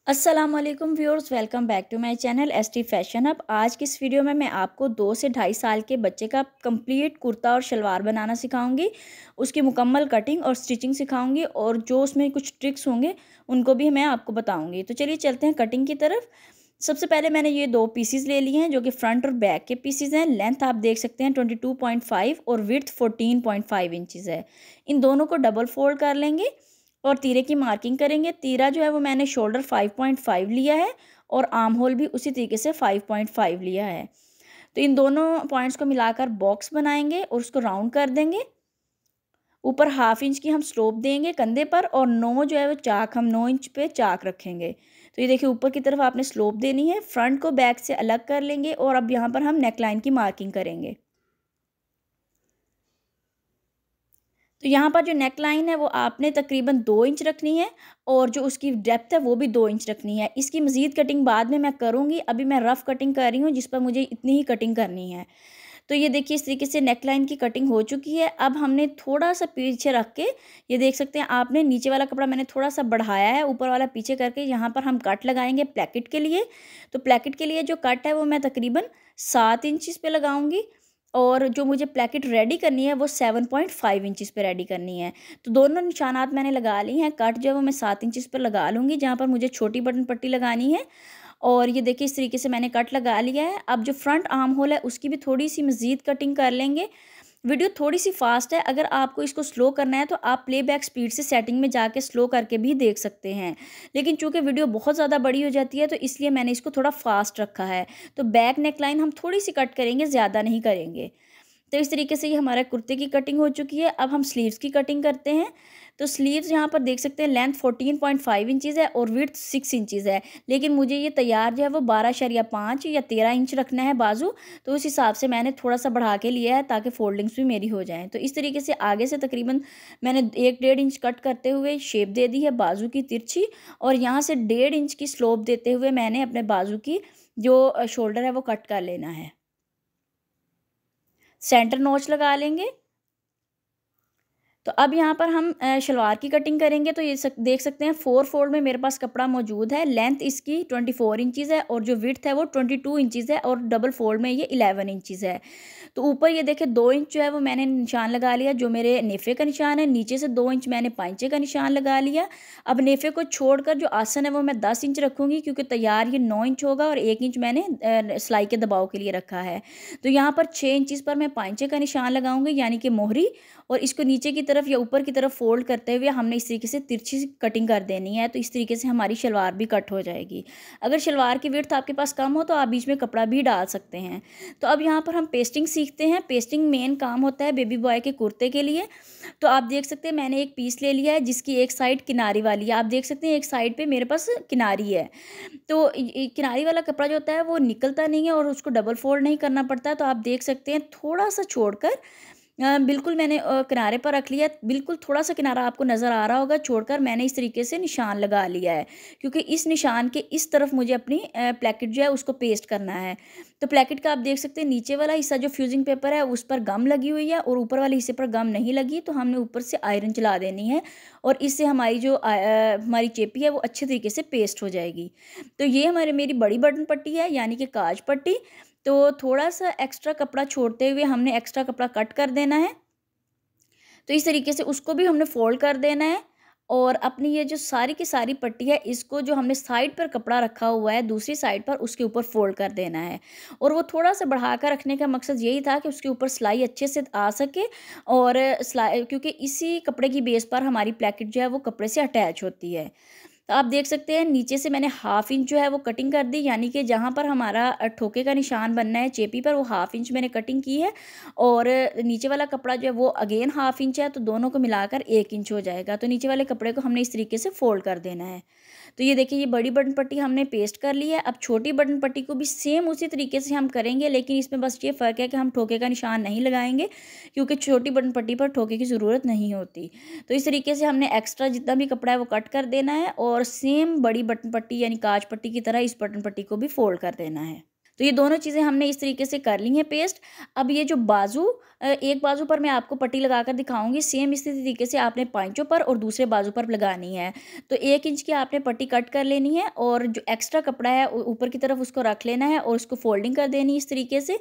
अस्सलाम वालेकुम viewers, welcome back to my channel ST fashion hub. आज की इस वीडियो में मैं आपको 2 से ढाई साल के बच्चे का कंप्लीट कुर्ता और शलवार बनाना सिखाऊंगी। उसकी मुकम्मल कटिंग और स्टिचिंग सिखाऊंगी और जो उसमें कुछ ट्रिक्स होंगे उनको भी मैं आपको बताऊंगी। तो चलिए चलते हैं कटिंग की तरफ। सबसे पहले मैंने ये 2 पीसीज ले लिए हैं जो कि फ्रंट और बैक के पीसीज हैं। लेंथ आप देख सकते हैं 22.5 और विड्थ 14.5 इंचज़ है। इन दोनों को डबल फोल्ड कर लेंगे और तीरे की मार्किंग करेंगे। तीरा जो है वो मैंने शोल्डर 5.5 लिया है और आर्म होल भी उसी तरीके से 5.5 लिया है। तो इन दोनों पॉइंट्स को मिलाकर बॉक्स बनाएंगे और उसको राउंड कर देंगे। ऊपर हाफ इंच की हम स्लोप देंगे कंधे पर और 9 जो है वो चाक, हम 9 इंच पे चाक रखेंगे। तो ये देखिए ऊपर की तरफ आपने स्लोप देनी है। फ्रंट को बैक से अलग कर लेंगे और अब यहाँ पर हम नेकलाइन की मार्किंग करेंगे। तो यहाँ पर जो नेक लाइन है वो आपने तकरीबन 2 इंच रखनी है और जो उसकी डेप्थ है वो भी 2 इंच रखनी है। इसकी मज़ीद कटिंग बाद में मैं करूँगी, अभी मैं रफ़ कटिंग कर रही हूँ जिस पर मुझे इतनी ही कटिंग करनी है। तो ये देखिए इस तरीके से नेक लाइन की कटिंग हो चुकी है। अब हमने थोड़ा-सा पीछे रख के, ये देख सकते हैं आपने, नीचे वाला कपड़ा मैंने थोड़ा-सा बढ़ाया है, ऊपर वाला पीछे करके यहाँ पर हम कट लगाएँगे प्लेकेट के लिए। तो प्लेकेट के लिए जो कट है वो मैं तकरीबन 7 इंचज़ पे लगाऊँगी और जो मुझे प्लेकेट रेडी करनी है वो 7.5 इंचज़ पे रेडी करनी है। तो दोनों निशानात मैंने लगा ली हैं। कट जो है वो मैं 7 इंचज़ पर लगा लूँगी जहाँ पर मुझे छोटी बटन पट्टी लगानी है। और ये देखिए इस तरीके से मैंने कट लगा लिया है। अब जो फ्रंट आर्म होल है उसकी भी थोड़ी-सी मज़ीद कटिंग कर लेंगे। वीडियो थोड़ी-सी फ़ास्ट है, अगर आपको इसको स्लो करना है तो आप प्लेबैक स्पीड से सेटिंग में जाके स्लो करके भी देख सकते हैं। लेकिन चूँकि वीडियो बहुत ज़्यादा बड़ी हो जाती है तो इसलिए मैंने इसको थोड़ा फ़ास्ट रखा है। तो बैक नेक लाइन हम थोड़ी-सी कट करेंगे, ज़्यादा नहीं करेंगे। तो इस तरीके से ये हमारा कुर्ते की कटिंग हो चुकी है। अब हम स्लीव्स की कटिंग करते हैं। तो स्लीव्स यहाँ पर देख सकते हैं लेंथ 14.5 इंचज़ है और विड्थ 6 इंचज़ है। लेकिन मुझे ये तैयार जो है वो 12.5 या 13 इंच रखना है बाजू। तो उस हिसाब से मैंने थोड़ा-सा बढ़ा के लिया है ताकि फोल्डिंग्स भी मेरी हो जाएँ। तो इस तरीके से आगे से तकरीबन मैंने 1 डेढ़ इंच कट करते हुए शेप दे दी है बाजू की तिरछी और यहाँ से 1.5 इंच की स्लोप देते हुए मैंने अपने बाजू की जो शोल्डर है वो कट कर लेना है। सेंटर नॉच लगा लेंगे। तो अब यहाँ पर हम शलवार की कटिंग करेंगे। तो ये देख सकते हैं 4 फोल्ड में मेरे पास कपड़ा मौजूद है। लेंथ इसकी 24 इंचज़ है और जो विड्थ है वो 22 इंचज़ है और डबल फोल्ड में ये 11 इंचज़ है। तो ऊपर ये देखिए 2 इंच जो है वो मैंने निशान लगा लिया जो मेरे नेफे का निशान है। नीचे से 2 इंच मैंने पांचे का निशान लगा लिया। अब नेफे को छोड़कर जो आसन है वो मैं 10 इंच रखूँगी क्योंकि तैयार ये 9 इंच होगा और 1 इंच मैंने सिलाई के दबाव के लिए रखा है। तो यहाँ पर 6 इंचज़ पर मैं पांचे का निशान लगाऊंगी यानी कि मोहरी, और इसको नीचे की तरफ या ऊपर की तरफ फोल्ड करते हुए हमने इस तरीके से तिरछी कटिंग कर देनी है। तो इस तरीके से हमारी शलवार भी कट हो जाएगी। अगर शलवार की विड्थ आपके पास कम हो तो आप बीच में कपड़ा भी डाल सकते हैं। तो अब यहाँ पर हम पेस्टिंग सीखते हैं। पेस्टिंग मेन काम होता है बेबी बॉय के कुर्ते के लिए। तो आप देख सकते हैं मैंने एक पीस ले लिया है जिसकी एक साइड किनारी वाली है। आप देख सकते हैं एक साइड पे मेरे पास किनारी है। तो किनारी वाला कपड़ा जो होता है वो निकलता नहीं है और उसको डबल फोल्ड नहीं करना पड़ता। तो आप देख सकते हैं थोड़ा सा छोड़कर बिल्कुल मैंने किनारे पर रख लिया। बिल्कुल थोड़ा सा किनारा आपको नज़र आ रहा होगा छोड़कर मैंने इस तरीके से निशान लगा लिया है क्योंकि इस निशान के इस तरफ मुझे अपनी प्लेकेट जो है उसको पेस्ट करना है। तो प्लेकेट का आप देख सकते हैं नीचे वाला हिस्सा जो फ्यूजिंग पेपर है उस पर गम लगी हुई है और ऊपर वाले हिस्से पर गम नहीं लगी। तो हमने ऊपर से आयरन चला देनी है और इससे हमारी जो हमारी चेपी है वो अच्छे तरीके से पेस्ट हो जाएगी। तो ये मेरी बड़ी बटन पट्टी है यानी कि काज पट्टी। तो थोड़ा-सा एक्स्ट्रा कपड़ा छोड़ते हुए हमने एक्स्ट्रा कपड़ा कट कर देना है। तो इस तरीके से उसको भी हमने फ़ोल्ड कर देना है और अपनी ये जो सारी की सारी पट्टी है इसको जो हमने साइड पर कपड़ा रखा हुआ है दूसरी साइड पर उसके ऊपर फ़ोल्ड कर देना है। और वो थोड़ा-सा बढ़ा कर रखने का मकसद यही था कि उसके ऊपर सिलाई अच्छे से आ सके और सिलाई, क्योंकि इसी कपड़े की बेस पर हमारी प्लेकेट जो है वो कपड़े से अटैच होती है। तो आप देख सकते हैं नीचे से मैंने हाफ इंच जो है वो कटिंग कर दी यानी कि जहाँ पर हमारा ठोके का निशान बनना है चेपी पर वो हाफ इंच मैंने कटिंग की है और नीचे वाला कपड़ा जो है वो अगेन हाफ इंच है। तो दोनों को मिलाकर 1 इंच हो जाएगा। तो नीचे वाले कपड़े को हमने इस तरीके से फोल्ड कर देना है। तो ये देखिए ये बड़ी बटन पट्टी हमने पेस्ट कर ली है। अब छोटी बटन पट्टी को भी सेम उसी तरीके से हम करेंगे लेकिन इसमें बस ये फ़र्क है कि हम ठोके का निशान नहीं लगाएंगे क्योंकि छोटी बटन पट्टी पर ठोके की ज़रूरत नहीं होती। तो इस तरीके से हमने एक्स्ट्रा जितना भी कपड़ा है वो कट कर देना है और सेम बड़ी बटन पट्टी यानी काज पट्टी की तरह इस बटन पट्टी को भी फोल्ड कर देना है। तो ये दोनों चीज़ें हमने इस तरीके से कर ली हैं पेस्ट। अब ये जो बाजू, एक बाजू पर मैं आपको पट्टी लगाकर दिखाऊंगी, सेम इसी तरीके से आपने पांचों पर और दूसरे बाजू पर लगानी है। तो 1 इंच की आपने पट्टी कट कर लेनी है और जो एक्स्ट्रा कपड़ा है ऊपर की तरफ उसको रख लेना है और उसको फोल्डिंग कर देनी है इस तरीके से।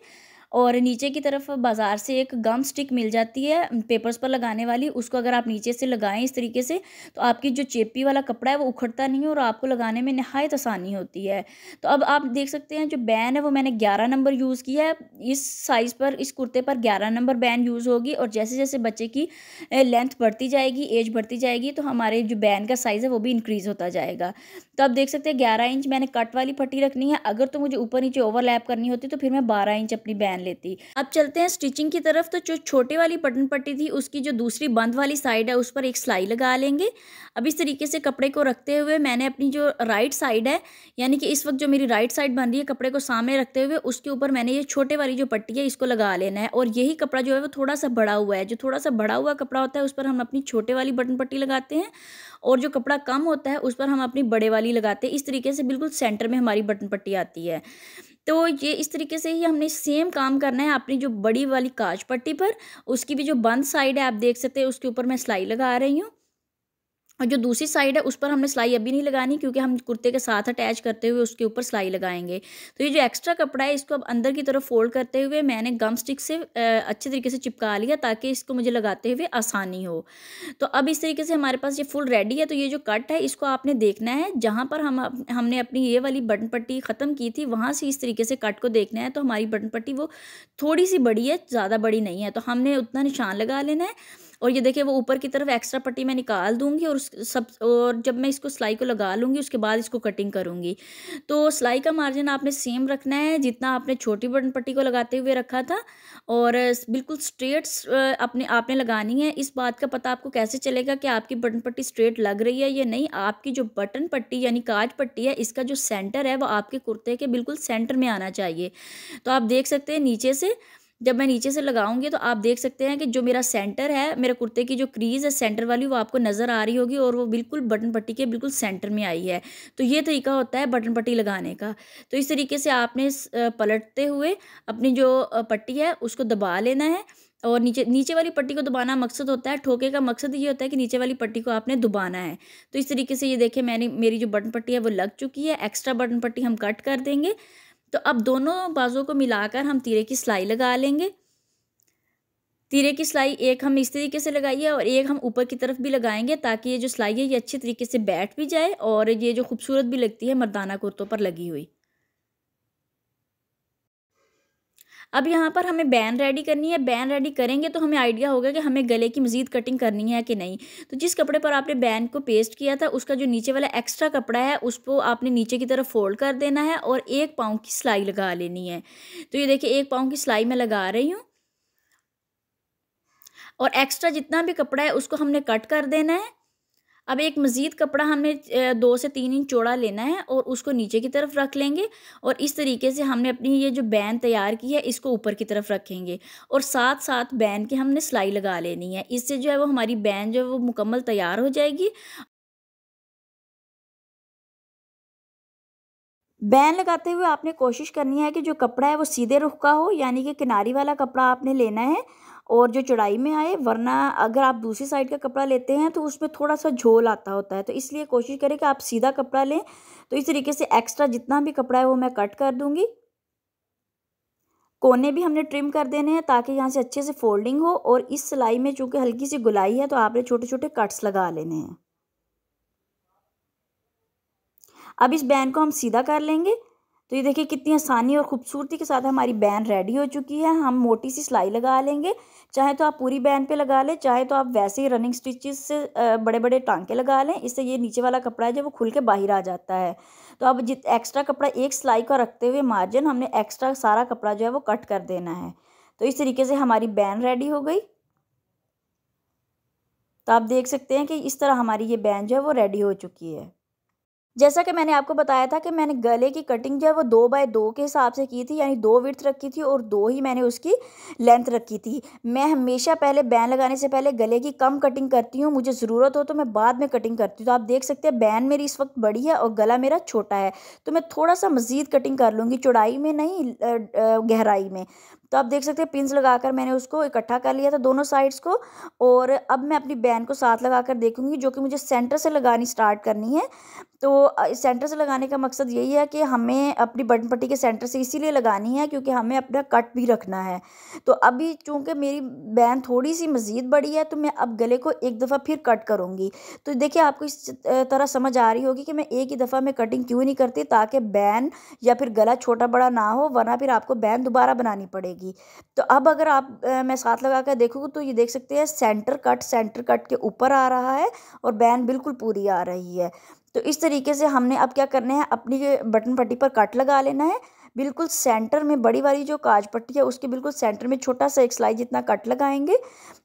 और नीचे की तरफ बाज़ार से एक गम स्टिक मिल जाती है पेपर्स पर लगाने वाली, उसको अगर आप नीचे से लगाएं इस तरीके से तो आपकी जो चेपी वाला कपड़ा है वो उखड़ता नहीं है और आपको लगाने में नहायत आसानी होती है। तो अब आप देख सकते हैं जो बैन है वो मैंने 11 नंबर यूज़ किया है। इस साइज़ पर, इस कुर्ते पर 11 नंबर बैन यूज़ होगी और जैसे जैसे बच्चे की लेंथ बढ़ती जाएगी, एज बढ़ती जाएगी, तो हमारे जो बैन का साइज़ है वो भी इंक्रीज़ होता जाएगा। तो आप देख सकते हैं 11 इंच मैंने कट वाली पट्टी रखनी है। अगर तो मुझे ऊपर नीचे ओवरलैप करनी होती तो फिर मैं 12 इंच अपनी बैन लेती। अब चलते हैं स्टिचिंग की तरफ। तो जो छोटे वाली बटन पट्टी थी उसकी जो दूसरी बंद वाली साइड है उस पर एक सिलाई लगा लेंगे। अब इस तरीके से कपड़े को रखते हुए मैंने अपनी जो राइट साइड है, यानी कि इस वक्त जो मेरी राइट साइड बन रही है, कपड़े को सामने रखते हुए उसके ऊपर मैंने ये छोटे वाली जो पट्टी है इसको लगा लेना है। और यही कपड़ा जो है वो थोड़ा सा बड़ा हुआ है, जो थोड़ा सा बड़ा हुआ कपड़ा होता है उस पर हम अपनी छोटे वाली बटन पट्टी लगाते हैं और जो कपड़ा कम होता है उस पर हम अपनी बड़े वाली लगाते हैं। इस तरीके से बिल्कुल सेंटर में हमारी बटन पट्टी आती है। तो ये इस तरीके से ही हमने सेम काम करना है अपनी जो बड़ी वाली काज पट्टी पर। उसकी भी जो बंद साइड है आप देख सकते हैं, उसके ऊपर मैं सिलाई लगा रही हूँ और जो दूसरी साइड है उस पर हमने सिलाई अभी नहीं लगानी क्योंकि हम कुर्ते के साथ अटैच करते हुए उसके ऊपर सिलाई लगाएंगे। तो ये जो एक्स्ट्रा कपड़ा है इसको अब अंदर की तरफ फोल्ड करते हुए मैंने गम स्टिक से अच्छे तरीके से चिपका लिया ताकि इसको मुझे लगाते हुए आसानी हो। तो अब इस तरीके से हमारे पास ये फुल रेडी है। तो ये जो कट है इसको आपने देखना है, जहाँ पर हमने अपनी ये वाली बटन पट्टी ख़त्म की थी वहाँ से इस तरीके से कट को देखना है। तो हमारी बटन पट्टी वो थोड़ी सी बड़ी है, ज़्यादा बड़ी नहीं है, तो हमने उतना निशान लगा लेना है। और ये देखिए वो ऊपर की तरफ एक्स्ट्रा पट्टी मैं निकाल दूंगी और जब मैं इसको सिलाई को लगा लूँगी उसके बाद इसको कटिंग करूँगी। तो सिलाई का मार्जिन आपने सेम रखना है जितना आपने छोटी बटन पट्टी को लगाते हुए रखा था और बिल्कुल स्ट्रेट अपने आपने लगानी है। इस बात का पता आपको कैसे चलेगा कि आपकी बटन पट्टी स्ट्रेट लग रही है या नहीं? आपकी जो बटन पट्टी यानी काज पट्टी है इसका जो सेंटर है वो आपके कुर्ते के बिल्कुल सेंटर में आना चाहिए। तो आप देख सकते हैं नीचे से, जब मैं नीचे से लगाऊंगी तो आप देख सकते हैं कि जो मेरा सेंटर है, मेरे कुर्ते की जो क्रीज है सेंटर वाली, वो आपको नज़र आ रही होगी और वो बिल्कुल बटन पट्टी के बिल्कुल सेंटर में आई है। तो ये तरीका होता है बटन पट्टी लगाने का। तो इस तरीके से आपने पलटते हुए अपनी जो पट्टी है उसको दबा लेना है और नीचे नीचे वाली पट्टी को दबाना मकसद होता है, ठोके का मकसद ये होता है कि नीचे वाली पट्टी को आपने दबाना है। तो इस तरीके से ये देखें मेरी जो बटन पट्टी है वो लग चुकी है। एक्स्ट्रा बटन पट्टी हम कट कर देंगे। तो अब दोनों बाजुओं को मिलाकर हम तीरे की सिलाई लगा लेंगे। तीरे की सिलाई एक हम इस तरीके से लगाइए और एक हम ऊपर की तरफ भी लगाएंगे ताकि ये जो सिलाई है ये अच्छी तरीके से बैठ भी जाए और ये जो खूबसूरत भी लगती है मर्दाना कुर्तों पर लगी हुई। अब यहाँ पर हमें बैन रेडी करनी है। बैन रेडी करेंगे तो हमें आइडिया होगा कि हमें गले की मज़ीद कटिंग करनी है कि नहीं। तो जिस कपड़े पर आपने बैन को पेस्ट किया था उसका जो नीचे वाला एक्स्ट्रा कपड़ा है उसको आपने नीचे की तरफ फोल्ड कर देना है और 1 पाँव की सिलाई लगा लेनी है। तो ये देखिए 1 पाँव की सिलाई मैं लगा रही हूँ और एक्स्ट्रा जितना भी कपड़ा है उसको हमने कट कर देना है। अब एक मज़ीद कपड़ा हमने 2 से 3 इंच चौड़ा लेना है और उसको नीचे की तरफ रख लेंगे और इस तरीके से हमने अपनी ये जो बैन तैयार की है इसको ऊपर की तरफ रखेंगे और साथ साथ बैन की हमने सिलाई लगा लेनी है। इससे जो है वो हमारी बैन जो है वो मुकम्मल तैयार हो जाएगी। बैन लगाते हुए आपने कोशिश करनी है कि जो कपड़ा है वो सीधे रुख का हो, यानी कि किनारी वाला कपड़ा आपने लेना है और जो चौड़ाई में आए, वरना अगर आप दूसरी साइड का कपड़ा लेते हैं तो उसमें थोड़ा सा झोल आता होता है। तो इसलिए कोशिश करें कि आप सीधा कपड़ा लें। तो इस तरीके से एक्स्ट्रा जितना भी कपड़ा है वो मैं कट कर दूंगी। कोने भी हमने ट्रिम कर देने हैं ताकि यहाँ से अच्छे से फोल्डिंग हो और इस सिलाई में चूँकि हल्की सी गुलाई है तो आपने छोटे छोटे कट्स लगा लेने हैं। अब इस बैन को हम सीधा कर लेंगे। तो ये देखिए कितनी आसानी और ख़ूबसूरती के साथ हमारी बैन रेडी हो चुकी है। हम मोटी सी सिलाई लगा लेंगे, चाहे तो आप पूरी बैन पे लगा लें, चाहे तो आप वैसे ही रनिंग स्टिचेस से बड़े बड़े टांके लगा लें। इससे ये नीचे वाला कपड़ा है जो वो खुल के बाहर आ जाता है। तो अब एक्स्ट्रा कपड़ा एक सिलाई का रखते हुए मार्जिन हमने एक्स्ट्रा सारा कपड़ा जो है वो कट कर देना है। तो इस तरीके से हमारी बैन रेडी हो गई। तो आप देख सकते हैं कि इस तरह हमारी ये बैन जो है वो रेडी हो चुकी है। जैसा कि मैंने आपको बताया था कि मैंने गले की कटिंग जो है वो 2 बाय 2 के हिसाब से की थी, यानी 2 विड्थ रखी थी और 2 ही मैंने उसकी लेंथ रखी थी। मैं हमेशा पहले बैन लगाने से पहले गले की कम कटिंग करती हूँ, मुझे ज़रूरत हो तो मैं बाद में कटिंग करती हूँ। तो आप देख सकते हैं बैन मेरी इस वक्त बड़ी है और गला मेरा छोटा है, तो मैं थोड़ा-सा मज़ीद कटिंग कर लूँगी, चौड़ाई में नहीं गहराई में। तो आप देख सकते हैं पिन्स लगाकर मैंने उसको इकट्ठा कर लिया था दोनों साइड्स को, और अब मैं अपनी बैन को साथ लगाकर देखूँगी, जो कि मुझे सेंटर से लगानी स्टार्ट करनी है। तो सेंटर से लगाने का मकसद यही है कि हमें अपनी बटन पट्टी के सेंटर से इसीलिए लगानी है क्योंकि हमें अपना कट भी रखना है। तो अभी चूँकि मेरी बैन थोड़ी-सी मज़ीद बड़ी है, तो मैं अब गले को एक दफ़ा फिर कट करूँगी। तो देखिए आपको इस तरह समझ आ रही होगी कि मैं एक ही दफ़ा में कटिंग क्यों नहीं करती, ताकि बैन या फिर गला छोटा-बड़ा ना हो, वरना फिर आपको बैन दोबारा बनानी पड़ेगी। तो अब अगर आप मैं साथ लगा कर देखूँ तो ये देख सकते हैं सेंटर कट के ऊपर आ रहा है और बैन बिल्कुल पूरी आ रही है। तो इस तरीके से हमने अब क्या करना है, अपनी बटन पट्टी पर कट लगा लेना है। बिल्कुल सेंटर में बड़ी वाली जो काज पट्टी है उसके बिल्कुल सेंटर में छोटा सा एक सिलाई जितना कट लगाएंगे,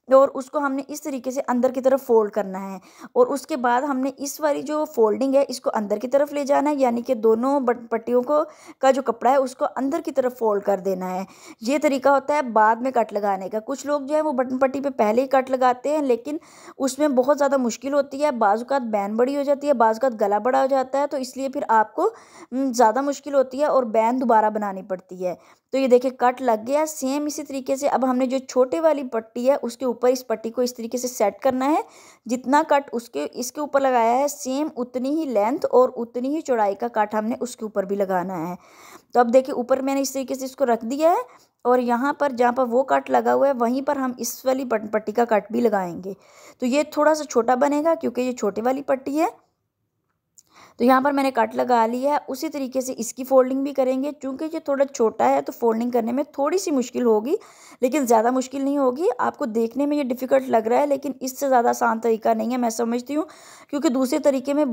और उसको हमने इस तरीके से अंदर की तरफ फोल्ड करना है। और उसके बाद हमने इस वाली जो फोल्डिंग है इसको अंदर की तरफ ले जाना है, यानी कि दोनों बटन पट्टियों को का जो कपड़ा है उसको अंदर की तरफ फोल्ड कर देना है। ये तरीका होता है बाद में कट लगाने का। कुछ लोग जो है वो बटन पट्टी पे पहले ही कट लगाते हैं, लेकिन उसमें बहुत ज़्यादा मुश्किल होती है, बाज़-औक़ात बैन बड़ी हो जाती है, बाज़-औक़ात गला बड़ा हो जाता है, तो इसलिए फिर आपको ज़्यादा मुश्किल होती है और बैन दोबारा बनानी पड़ती है। तो ये देखिए कट लग गया। सेम इसी तरीके से अब हमने जो छोटे वाली पट्टी है उसके ऊपर इस पट्टी को इस तरीके से सेट करना है। जितना कट उसके इसके ऊपर लगाया है सेम उतनी ही लेंथ और उतनी ही चौड़ाई का कट हमने उसके ऊपर भी लगाना है। तो अब देखिए ऊपर मैंने इस तरीके से इसको रख दिया है, और यहाँ पर जहाँ पर वो कट लगा हुआ है वहीं पर हम इस वाली बटन पट्टी का कट भी लगाएंगे। तो ये थोड़ा सा छोटा बनेगा क्योंकि ये छोटी वाली पट्टी है। तो यहाँ पर मैंने कट लगा लिया है। उसी तरीके से इसकी फ़ोल्डिंग भी करेंगे। चूँकि ये थोड़ा छोटा है तो फ़ोल्डिंग करने में थोड़ी-सी मुश्किल होगी, लेकिन ज़्यादा मुश्किल नहीं होगी। आपको देखने में ये डिफ़िकल्ट लग रहा है, लेकिन इससे ज़्यादा आसान तरीका नहीं है, मैं समझती हूँ। क्योंकि दूसरे तरीके में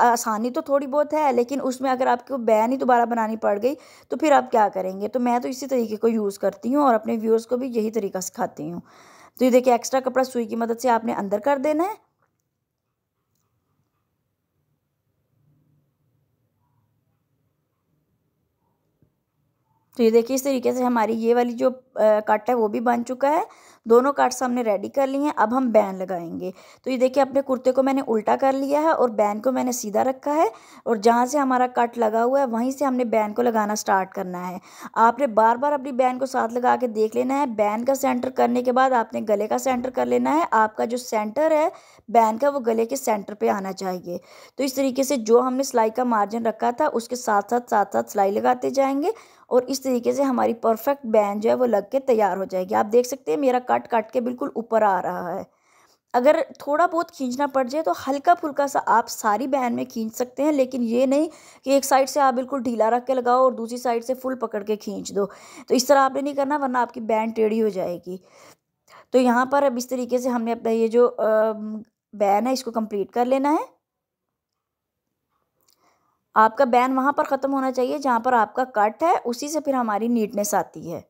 आसानी तो थोड़ी बहुत है, लेकिन उसमें अगर आपको बैन ही दोबारा बनानी पड़ गई, तो फिर आप क्या करेंगे? तो मैं तो इसी तरीके को यूज़ करती हूँ और अपने व्यूअर्स को भी यही तरीका सिखाती हूँ। तो ये देखिए एक्स्ट्रा कपड़ा सुई की मदद से आपने अंदर कर देना है। तो ये देखिए इस तरीके से हमारी ये वाली जो कट है वो भी बन चुका है। दोनों कट्स हमने रेडी कर लिए हैं। अब हम बैन लगाएंगे। तो ये देखिए अपने कुर्ते को मैंने उल्टा कर लिया है और बैन को मैंने सीधा रखा है, और जहाँ से हमारा कट लगा हुआ है वहीं से हमने बैन को लगाना स्टार्ट करना है। आपने बार बार अपनी बैन को साथ लगा के देख लेना है। बैन का सेंटर करने के बाद आपने गले का सेंटर कर लेना है। आपका जो सेंटर है बैन का वो गले के सेंटर पे आना चाहिए। तो इस तरीके से जो हमने सिलाई का मार्जिन रखा था उसके साथ साथ सिलाई लगाते जाएंगे, और इस तरीके से हमारी परफेक्ट बैन जो है वो लग के तैयार हो जाएगी। आप देख सकते हैं मेरा कट कट के बिल्कुल ऊपर आ रहा है। अगर थोड़ा बहुत खींचना पड़ जाए तो हल्का-फुल्का सा आप सारी बैन में खींच सकते हैं, लेकिन ये नहीं कि एक साइड से आप बिल्कुल ढीला रख के लगाओ और दूसरी साइड से फुल पकड़ के खींच दो। तो इस तरह आपने नहीं करना, वरना आपकी बैन टेढ़ी हो जाएगी। तो यहाँ पर अब इस तरीके से हमने अपना ये जो बैन है इसको कंप्लीट कर लेना है। आपका बैन वहाँ पर ख़त्म होना चाहिए जहाँ पर आपका कट है, उसी से फिर हमारी नीटनेस आती है।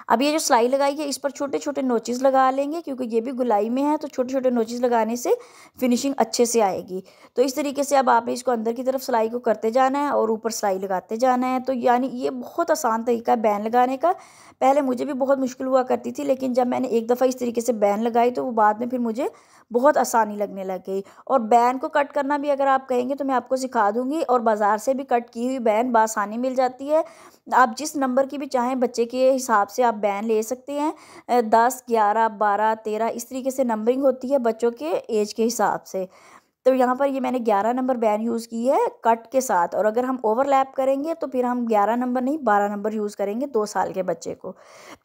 अब ये जो सिलाई लगाई है इस पर छोटे-छोटे नोचेस लगा लेंगे, क्योंकि ये भी गुलाई में है, तो छोटे-छोटे नोचेस लगाने से फिनिशिंग अच्छे से आएगी। तो इस तरीके से अब आपने इसको अंदर की तरफ सिलाई को करते जाना है और ऊपर सिलाई लगाते जाना है। तो यानी ये बहुत आसान तरीका है बैन लगाने का। पहले मुझे भी बहुत मुश्किल हुआ करती थी, लेकिन जब मैंने एक दफ़ा इस तरीके से बैन लगाई तो वो बाद में फिर मुझे बहुत आसानी लगने लग गई। और बैन को कट करना भी अगर आप कहेंगे तो मैं आपको सिखा दूँगी, और बाज़ार से भी कट की हुई बैन बआसानी मिल जाती है। आप जिस नंबर की भी चाहें बच्चे के हिसाब से आप बैन ले सकते हैं। 10, 11, 12, 13 इस तरीके से नंबरिंग होती है बच्चों के एज के हिसाब से। तो यहाँ पर ये मैंने 11 नंबर बैन यूज़ की है कट के साथ, और अगर हम ओवरलैप करेंगे तो फिर हम 11 नंबर नहीं 12 नंबर यूज़ करेंगे 2 साल के बच्चे को।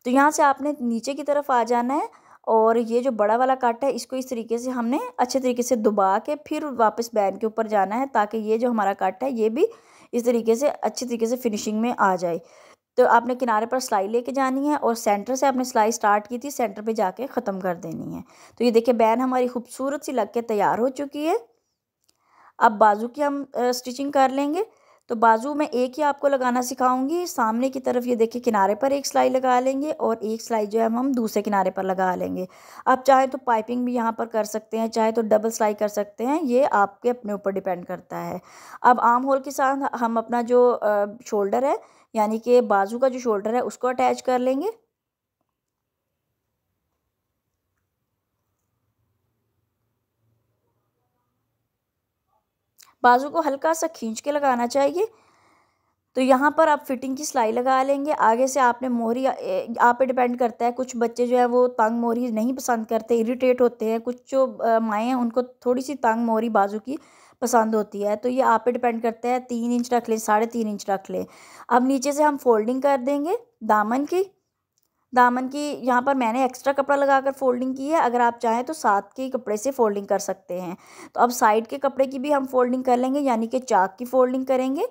तो यहाँ से आपने नीचे की तरफ आ जाना है, और ये जो बड़ा वाला कट है इसको इस तरीके से हमने अच्छे तरीके से दबा के फिर वापस बैन के ऊपर जाना है, ताकि ये जो हमारा कट है ये भी इस तरीके से अच्छी तरीके से फिनिशिंग में आ जाए। तो आपने किनारे पर सिलाई लेके जानी है, और सेंटर से आपने सिलाई स्टार्ट की थी सेंटर पे जाके ख़त्म कर देनी है। तो ये देखिए बैन हमारी खूबसूरत सी लग के तैयार हो चुकी है। अब बाजू की हम स्टिचिंग कर लेंगे। तो बाजू में एक ही आपको लगाना सिखाऊंगी। सामने की तरफ ये देखिए किनारे पर एक सिलाई लगा लेंगे और एक सिलाई जो है हम दूसरे किनारे पर लगा लेंगे। आप चाहे तो पाइपिंग भी यहाँ पर कर सकते हैं, चाहे तो डबल सिलाई कर सकते हैं, ये आपके अपने ऊपर डिपेंड करता है। अब आर्म होल के साथ हम अपना जो शोल्डर है यानी कि बाजू का जो शोल्डर है उसको अटैच कर लेंगे। बाजू को हल्का सा खींच के लगाना चाहिए। तो यहाँ पर आप फिटिंग की सिलाई लगा लेंगे। आगे से आपने मोहरी आप पे डिपेंड करता है, कुछ बच्चे जो है वो तंग मोहरी नहीं पसंद करते, इरिटेट होते हैं। कुछ जो माएँ हैं उनको थोड़ी सी तंग मोहरी बाजू की पसंद होती है, तो ये आप पे डिपेंड करता है। 3 इंच रख लें, 3.5 इंच रख लें। अब नीचे से हम फोल्डिंग कर देंगे दामन की यहाँ पर मैंने एक्स्ट्रा कपड़ा लगाकर फोल्डिंग की है। अगर आप चाहें तो साथ के कपड़े से फोल्डिंग कर सकते हैं। तो अब साइड के कपड़े की भी हम फोल्डिंग कर लेंगे, यानी कि चाक की फोल्डिंग करेंगे।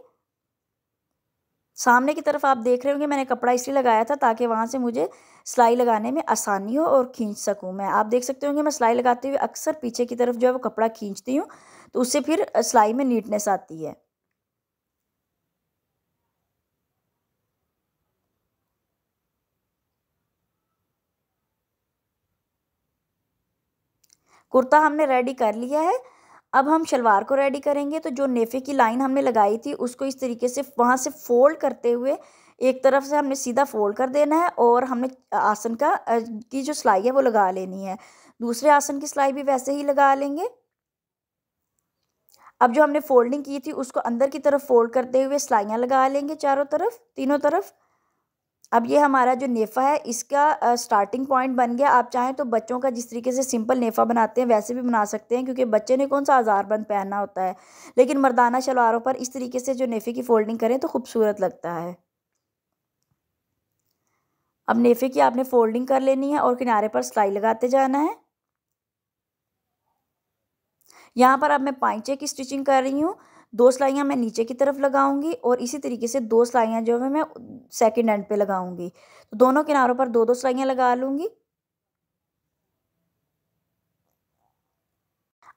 सामने की तरफ आप देख रहे होंगे मैंने कपड़ा इसलिए लगाया था ताकि वहाँ से मुझे सिलाई लगाने में आसानी हो और खींच सकूँ मैं। आप देख सकते होंगे मैं सिलाई लगाते हुए अक्सर पीछे की तरफ जो है वो कपड़ा खींचती हूँ, तो उससे फिर सिलाई में नीटनेस आती है। कुर्ता हमने रेडी कर लिया है। अब हम शलवार को रेडी करेंगे। तो जो नेफे की लाइन हमने लगाई थी उसको इस तरीके से वहाँ से फोल्ड करते हुए एक तरफ से हमने सीधा फोल्ड कर देना है और हमने आसन की जो सिलाई है वो लगा लेनी है। दूसरे आसन की सिलाई भी वैसे ही लगा लेंगे। अब जो हमने फोल्डिंग की थी उसको अंदर की तरफ फोल्ड करते हुए सिलाइयाँ लगा लेंगे चारों तरफ, तीनों तरफ। अब ये हमारा जो नेफ़ा है इसका स्टार्टिंग पॉइंट बन गया। आप चाहें तो बच्चों का जिस तरीके से सिंपल नेफ़ा बनाते हैं वैसे भी बना सकते हैं, क्योंकि बच्चे ने कौन सा हज़ारबंद पहनना होता है। लेकिन मर्दाना शलवारों पर इस तरीके से जो नेफ़े की फ़ोल्डिंग करें तो खूबसूरत लगता है। अब नेफ़े की आपने फ़ोल्डिंग कर लेनी है और किनारे पर सिलाई लगाते जाना है। यहाँ पर अब मैं पाइचे की स्टिचिंग कर रही हूँ। 2 सिलाइयाँ मैं नीचे की तरफ लगाऊंगी और इसी तरीके से 2 सिलाइयाँ जो है मैं सेकंड एंड पे लगाऊंगी। तो दोनों किनारों पर 2-2 सिलाइयाँ लगा लूँगी।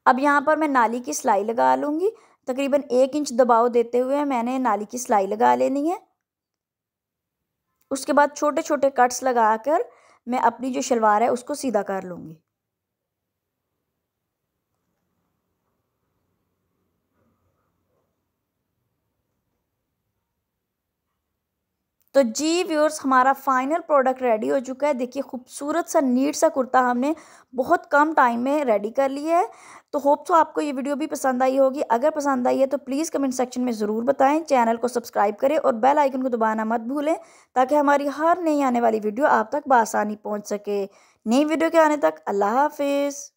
अब यहाँ पर मैं नाली की सिलाई लगा लूँगी। तकरीबन 1 इंच दबाव देते हुए मैंने नाली की सिलाई लगा लेनी है। उसके बाद छोटे-छोटे कट्स लगाकर मैं अपनी जो शलवार है उसको सीधा कर लूँगी। तो जी व्यूअर्स, हमारा फाइनल प्रोडक्ट रेडी हो चुका है। देखिए खूबसूरत सा नीट सा कुर्ता हमने बहुत कम टाइम में रेडी कर लिया है। तो होप सो आपको ये वीडियो भी पसंद आई होगी। अगर पसंद आई है तो प्लीज़ कमेंट सेक्शन में ज़रूर बताएं। चैनल को सब्सक्राइब करें और बेल आइकन को दबाना मत भूलें, ताकि हमारी हर नई आने वाली वीडियो आप तक बआसानी पहुँच सके। नई वीडियो के आने तक अल्लाह हाफिज़।